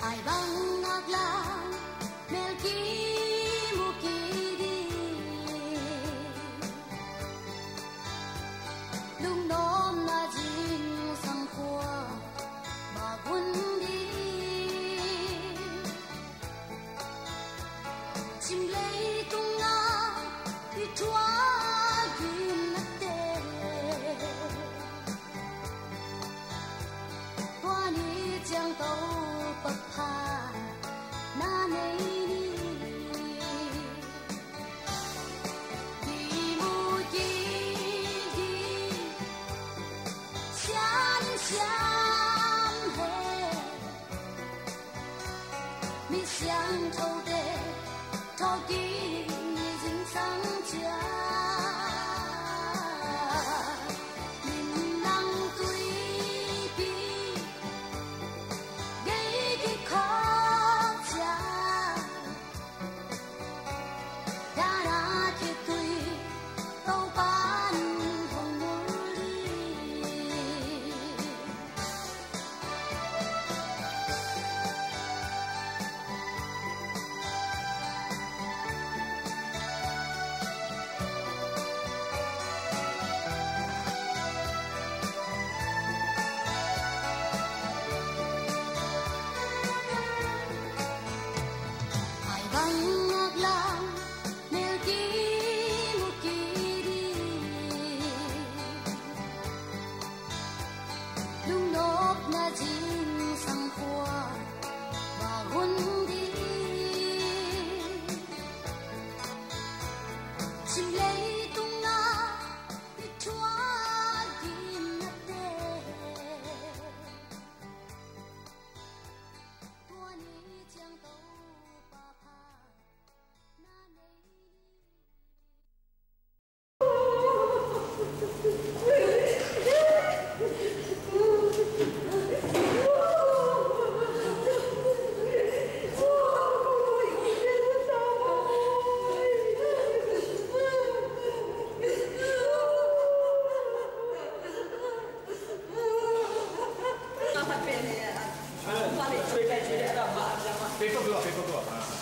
Ai bang aglang melki mukiri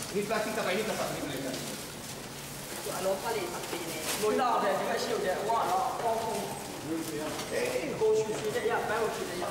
Ini plastik sampai ini tetap ni boleh kan? Tu alo paling pasti ni. Mula dia juga siu dia wah lah, kong. Go siu dia ya, baru siu dia ya.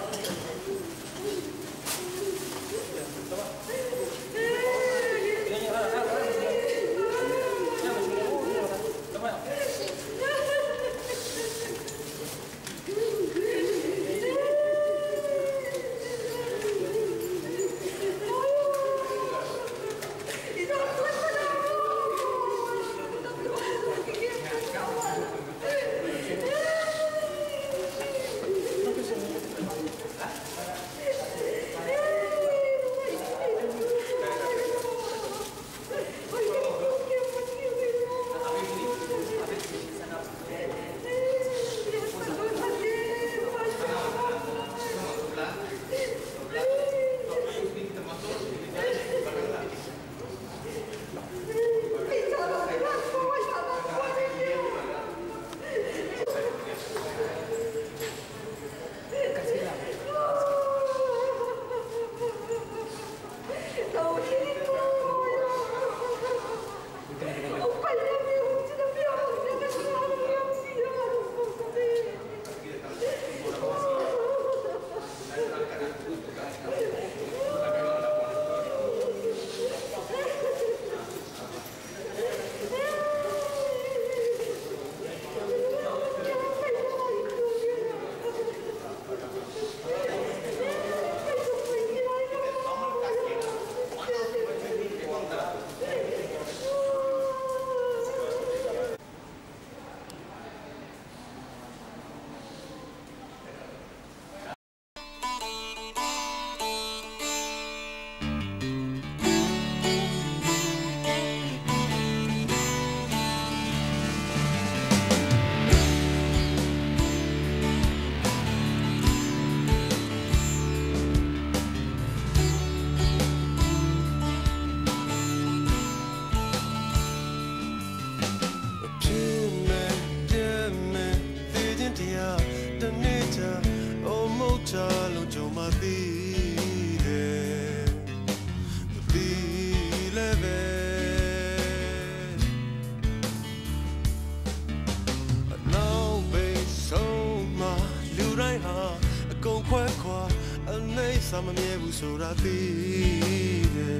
Sama mie busura tine,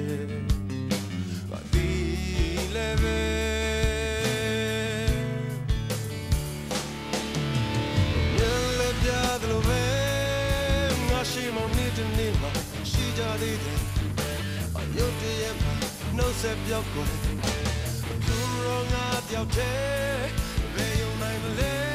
va tile နှုတ်ဆက်ပြောက်ွယ်သူရောငါတယောက်တည်းဘယ်ယုံနိုင်မလဲ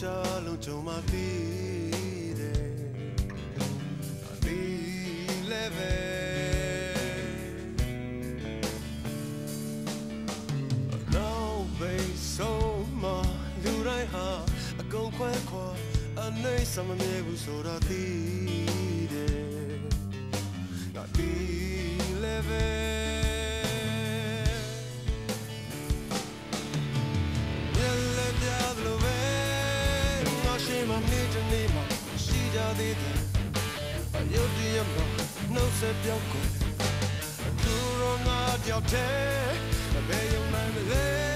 ချလုံးကြုံမပြီးတယ်အလီလည်းပဲနောက်ဘေးဆုံးမလူတိုင်းဟာအကုန်ခွဲခွာအနေစမမြဲဘူးဆိုတာသိတယ်ငါဒီလည်းပဲမမေ့တဲ့နေ့မှာရှိကြသေးတယ်အယုဒ္ဓယမှာနှုတ်ဆက်ပြောက်ကိုသူရောငါတယောက်တည်းဘယ်ယုံနိုင်မလဲ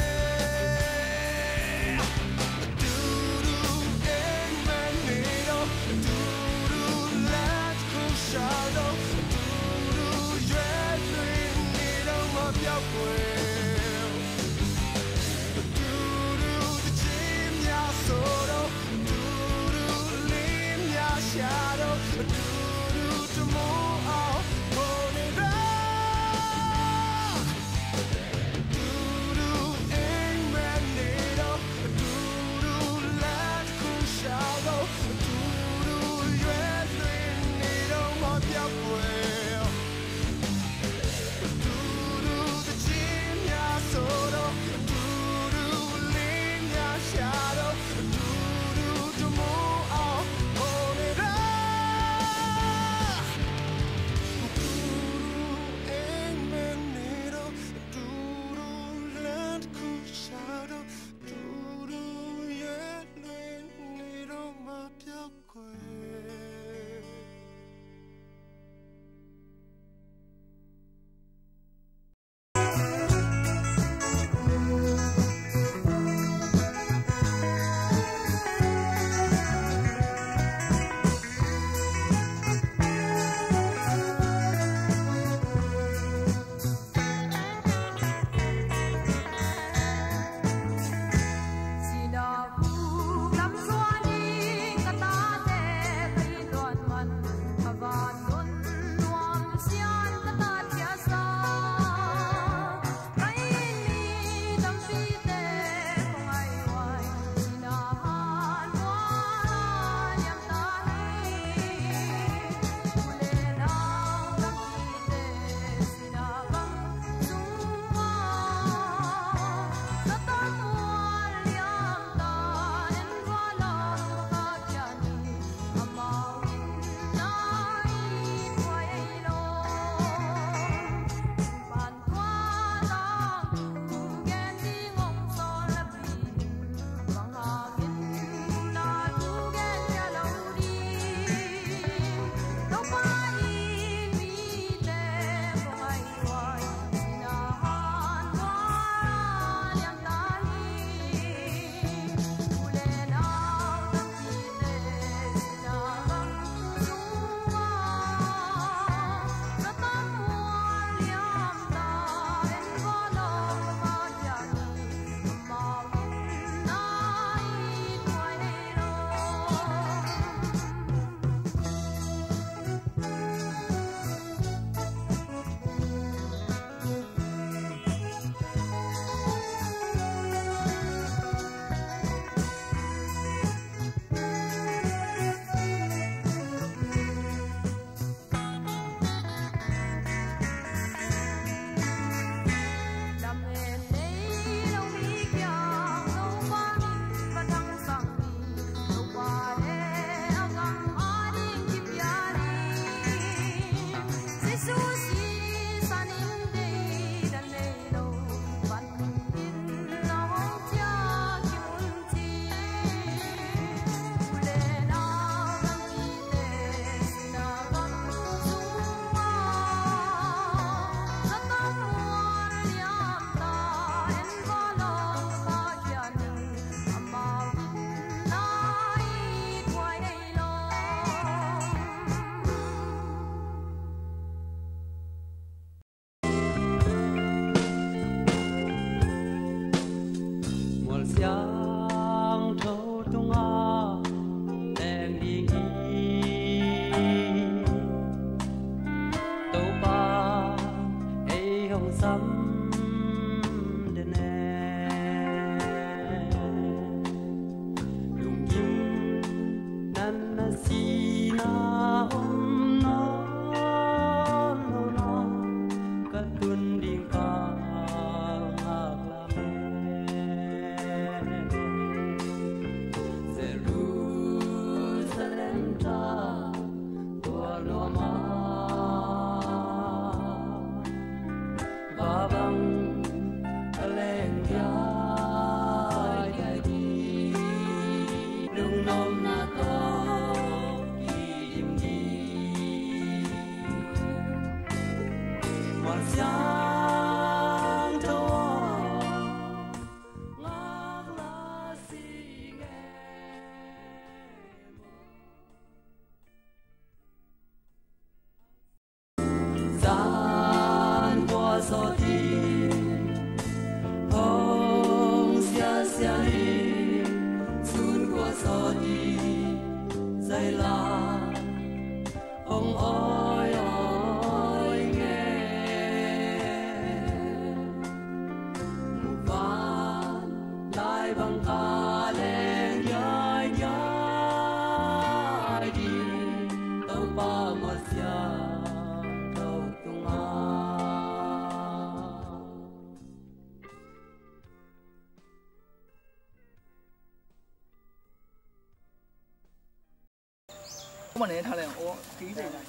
Mà này thằng này ô ký về này.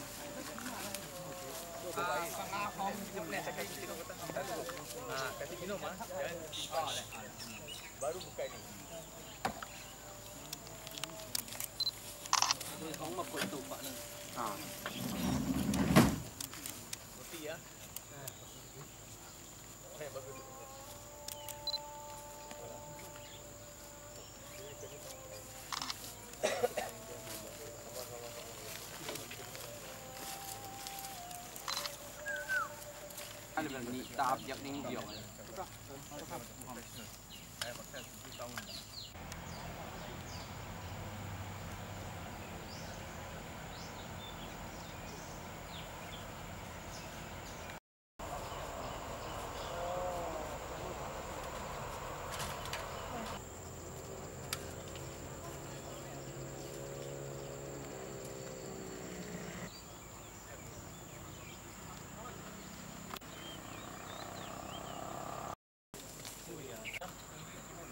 Baru buka ni. Ini kong mak kuat tu pak ni. Roti ya. Bagus. Ada berani tahap yang ni dia.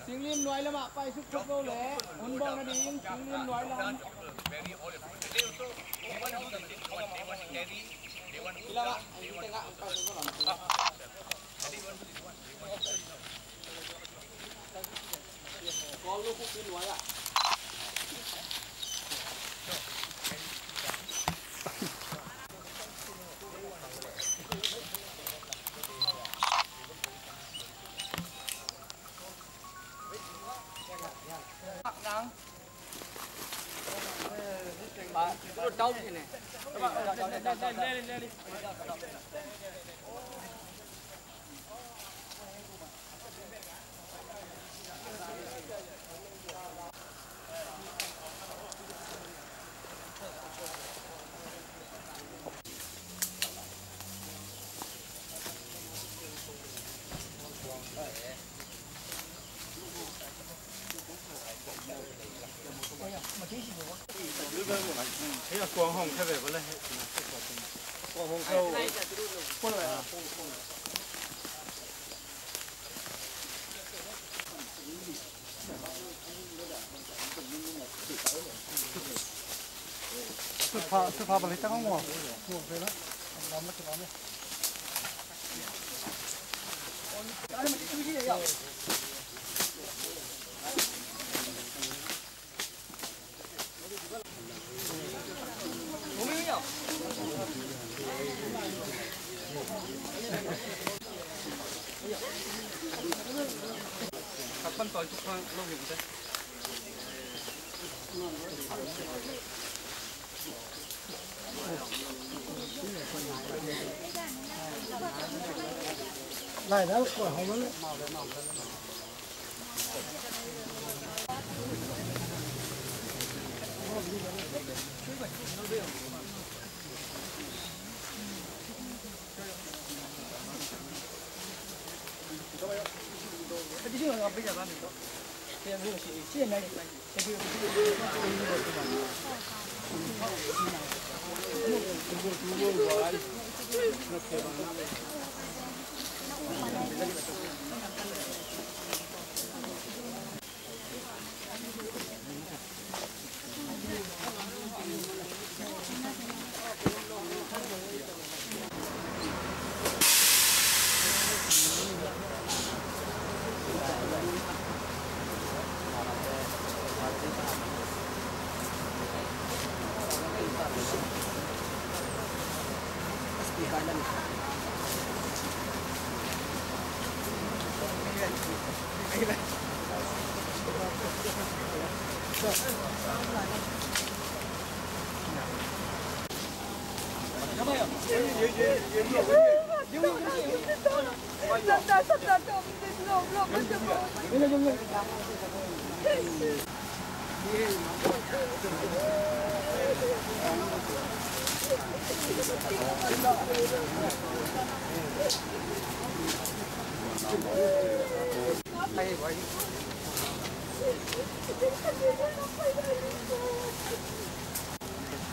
Tiếng liên nói là mà phải sức khóc đâu lẽ muốn bong là đi tiếng liên nói là có lúc cũng liên nói ạ. Nó trâu gì nè. lên đi. Thế là quang hồng thay về vấn đề. Quang hồng câu. 스파 발리 땅한 거. 그거 그래나? 안 맞지 마네. Ada macam tu je ya. Kapan kau cuba lo gitu? Này đó của họ mới. Cái gì mà bây giờ làm gì đó? Cái gì chỉ này này. Cái gì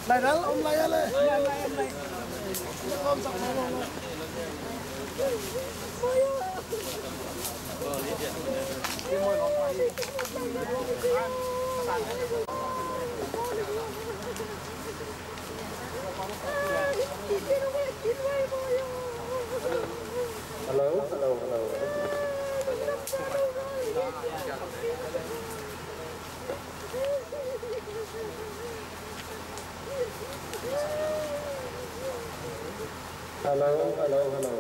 Lại đó ông lại lên. Ôm sọc luôn. Hello, hello, hello. Hello, hello, hello.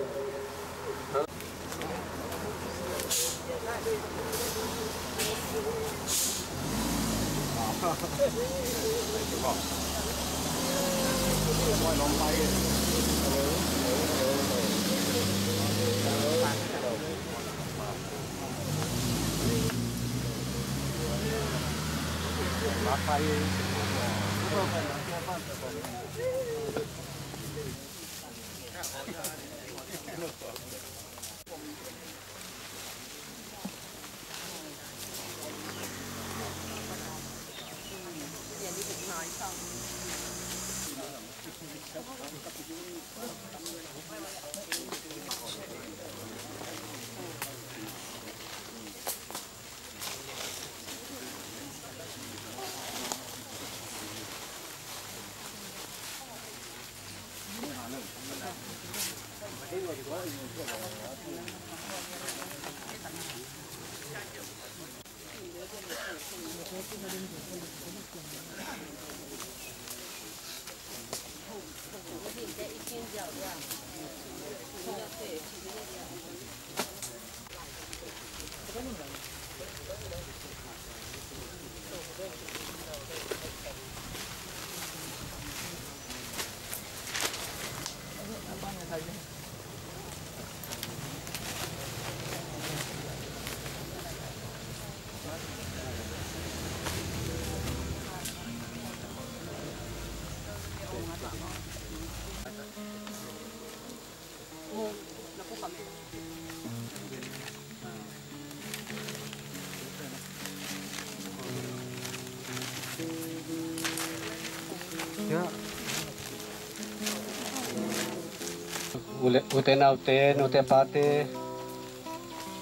Uten auten, uten pate,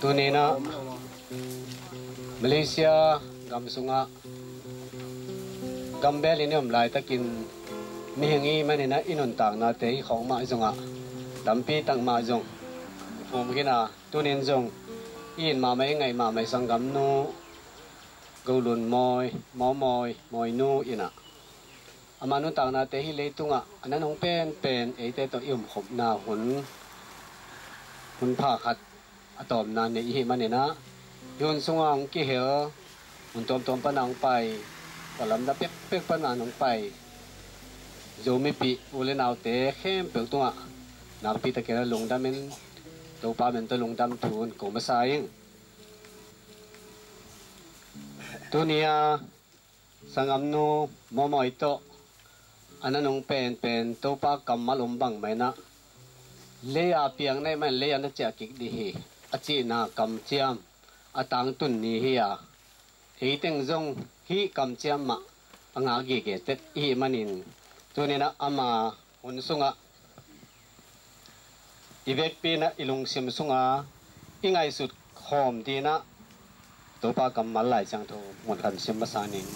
tunina, Malaysia, gamsunga, gambel ini lai takin mihingi manina inuntang na te khong ma zonga, tampi tang ma zong, mungkina tunin zong, in ma mai ngai ma mai sanggam nu, gaulun moy, moy nu ina. Amanu tang na te hi le tunga ananong pen e te to ium khop na hun pha khat atom na ne hi manena yun sungang ki he hun tom panang pai kalam da pek pananong pai zomi pi ule naw te khem pe tunga na pi ta kera lungdamen to pa men to lungdam thun ko masaying tunia sangam nu momo ito ananong pen to pa kamal umbang may na leya piang na man leya na cha kik di hi achi na kam chiam atang tun ni hi ya hi teng zong hi kam chiam ma anga gi ge tet hi manin tunina ama unsunga ibek pi na ilung sim sunga ingai sut khom di na to pa kamal lai chang tho mon kan sim masanin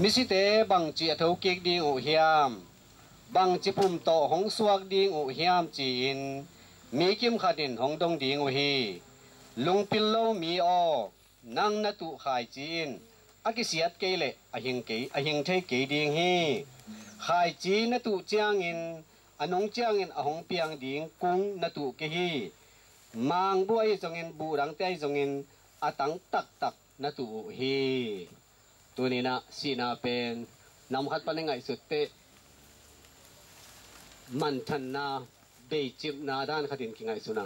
misite bang chi athau kek ding u hiam bang chi pum to hong suak ding u hiam chin mi kim khatin hong dong ding u hi lung pil lo mi o nang na tu khai chin akisiat ke le ahing the ke ding hi khai chi na tu chiang in anong chiang in ahong piang ding kung na tu ke hi mang buai jongin burang te jongin atang tak tak na tu hi tunina sina pen nam khat paningai sutte man than na be chip na dan khatin kingai suna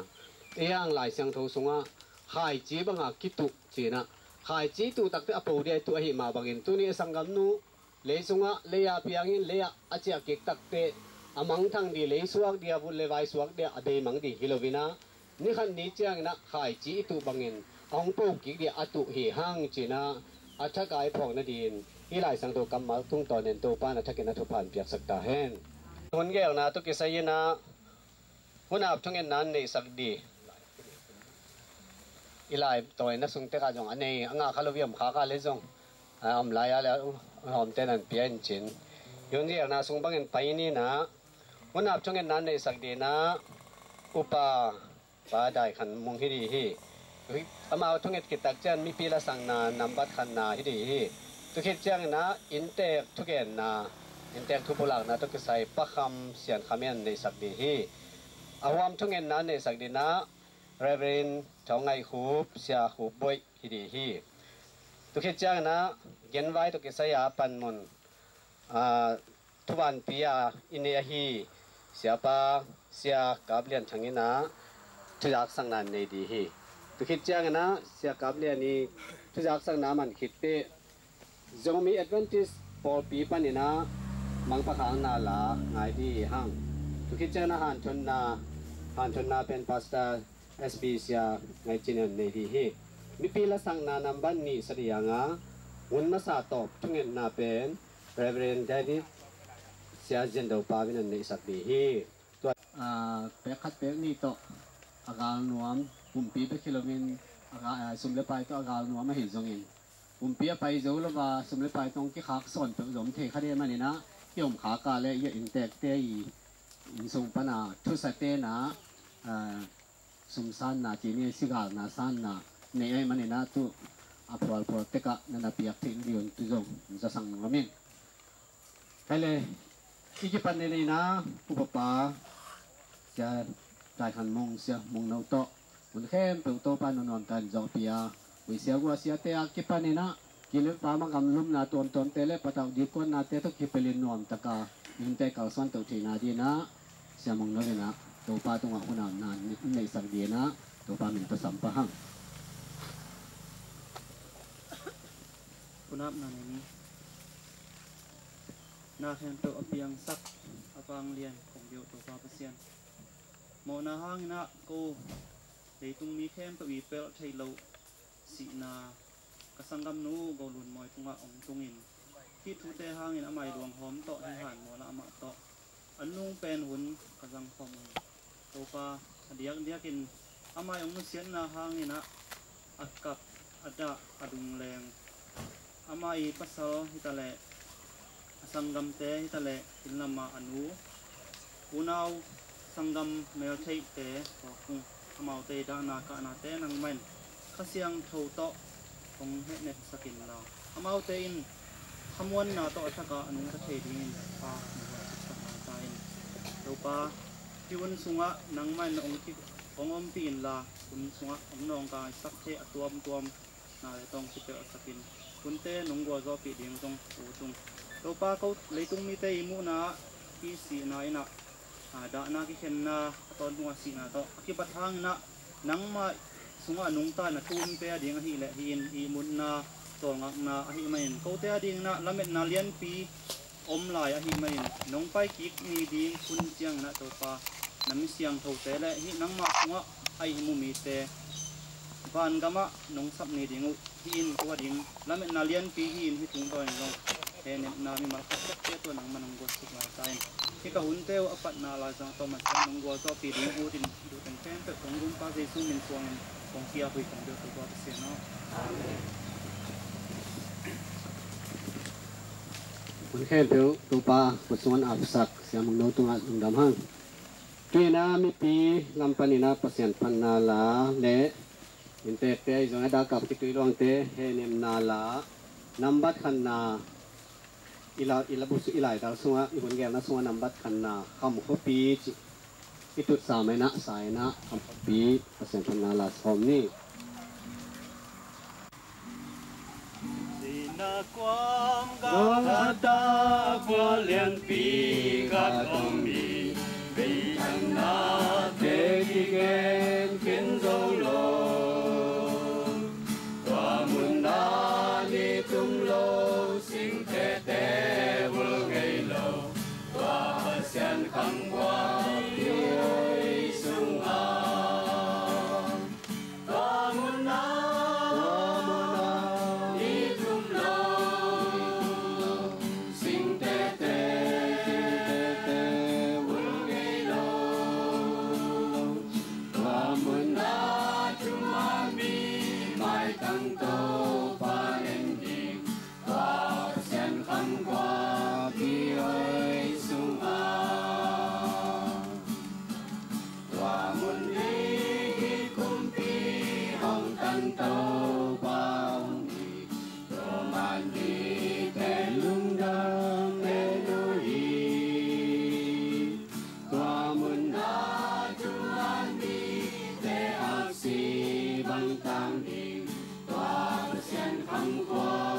yang lai sang tho sunga khai chi banga kitu china khai chi tu takte apo de tu hi ma bangin tuni sangam nu le sunga le ya piangin le ya achia kek takte amang thang di le suak dia bul le vai suak dia ade mang di hilovina ni khan ni chiang na khai chi tu bangin ong po ki dia atu hi hang china acha kai phok na din hi lai sang to kam ma tung to nen to pa na thakena thu phan piak sakta hen ton gel na to kisayina hunap thungen nan nei sak di ilai toy na sung te ka jong ane anga khaloviam kha ka le jong am la ya la hom ten an pian chin yon ri na sung bangin pai ni na hunap thungen nan nei sak di na upa pa dai khan mung hi ri hi ama thunget kitak chan mi pila sang na nambat khan na hi ri hi tu khit chang na intek thugen na intek thu pulak na to kisai pakham sian khamen nei sak di hi awam thungen nan nei sak di na Reverend Chongai Hup Sia Hup Boy Hidi Hi Tu Kitchang na Genwai Tu Kisaya Panmun Tuan Pia Inia Hi Siapa Sia Gablian Changina Tujak Sang Nan Nedi Hi Tu Kitchang na Sia Gablian ni Tujak Sang Naman Kitte Zomi Adventist Paul Pi Panina Mangpakang na la Ngai Di Hang Tu Kitchang na Han Thun na Pen Pastor SB sia ngai chinen nei di hi mi pila sang na namban ni sarianga unna sa top thungen na pen Reverend David sia jendo pawin nei sak di hi to pe khat pe ni to agal nuam pumpi pe kilomin aga sumle pai to agal nuam ma hi jongin pumpi pai zo lo ba sumle pai tong ki khak son pe zom the khade mani na yom kha ka le ye intek te i insung pana thu sa te na sumsan na chini sigal na san na nei ai mani na tu apol proteka na na piak thing dion tu jong sa sang ngamin kale iki pan nei na upapa ja dai khan mong sia mong nau to mun khem pe to pa non kan jong pia wi sia gwa sia te aki pan nei na kile pa ma gam lum na ton ton tele pataw di kon na te to kipelin nom taka in te kal son to thi na di na sia mong no naตัวป้าต้องว่าคนนานในสังเดียนะตัวป้ามีประสัมปะหังคุณนับนานนี้นาเห็นตัวอเปียงสักอปังเรียนของเดียวตัวป้าเปอร์เซียนโมนาห้างนะกูในตรงนี้แค่ตัววีเปลไทยเราสีนากระสังกำนูกอลุนมอยตรงว่าองตรงอินที่ทุเตห้างอินอเมยดวงหอมต่อให้หันโมละอมะต่ออันนุ่งเป็นหุ่นกระสังฟองตัวปลาเดียกินอามาอย่างมุเสียนนาหางนี่นะอัดกับอัดดะอัดุงแรงอามาอีปัสสาวะฮิตาเลสังกัมเตฮิตาเลกินลำมาอนุอุณาวสังกัมเมลเทเตบอกคุงอามาเตดานากะนาเตนังเมนข้าเสียงเท่าโตของเฮเนสกินเราอามาเตอินขมวนนาโตอัฐกะอนุกะเทดินปาหนึ่งสักตายตัวปลาที่วันสุงะนังมันองที่องอมปีนลาคุณสุงะองนองกายสักเทอตัวนาตองสิเปอสกินคุณเต้นงกัวจอปีเดียงตรงโอตรงตัวป้าเขาเลยตรงมีเตยมูนาที่สีนายนะดานาที่เห็นนาตอนตัวสีนาต่อที่ปัทางนะนังมาสุงะนงตานะทุ่มเตยเดียงหิเลหินอีมุนนาตัวงักนาหิมันเขาเตยเดียงนะละเม็ดนาเลียนปีอมลายหิมันน้องไปกิกมีดีคุณเจียงนะตัวป้าน้ำเสียงเท่าเตะและหินังมาหัวไอมุมีเตะบ้านกะมะน้องสับนี่ดิ่งหินตัวดิ่งแล้วมันนาเลียนปีหินที่ถุงตัวนี้ลงเทเนนามีมาคัดเตะตัวหนังมันน้องกดสุดลายใจที่กะหุ่นเตะอปัดนาลายจังตัวมันน้องกดตัวปีดิ่งอูดินดูเป็นแค่แต่ของรุ่นป้าเจสุมินฟวงของเกียร์คุยของเดียวตัวเสียเนาะคุณแค่เดียวตัวปลาผสมอับสักเสียมึงโน้ตัวอัดดำห้างที่น้ามีปีลำปันนาเปอร์เซ็นต์พันนาลาเละอินเตอร์เตยจงให้ดากับที่ตุยลองเตเฮเนมนาลานัมบัดขันนาอิลาบุษอิลายดาสัวอีคนแก่นาสัวนัมบัดขันนาคำขปีจิ itu samai na sai na ampi pasen thana la som ni na quang ga ta qua liên pi ga tom mi vì thần na thế đi gen kiến dâu lô tòa mun na đi tum lô sinh thế thế vừa ngày lô tòa sen khăm qua ơi sung a tòa mun na tăng đi tòa sen khăm qua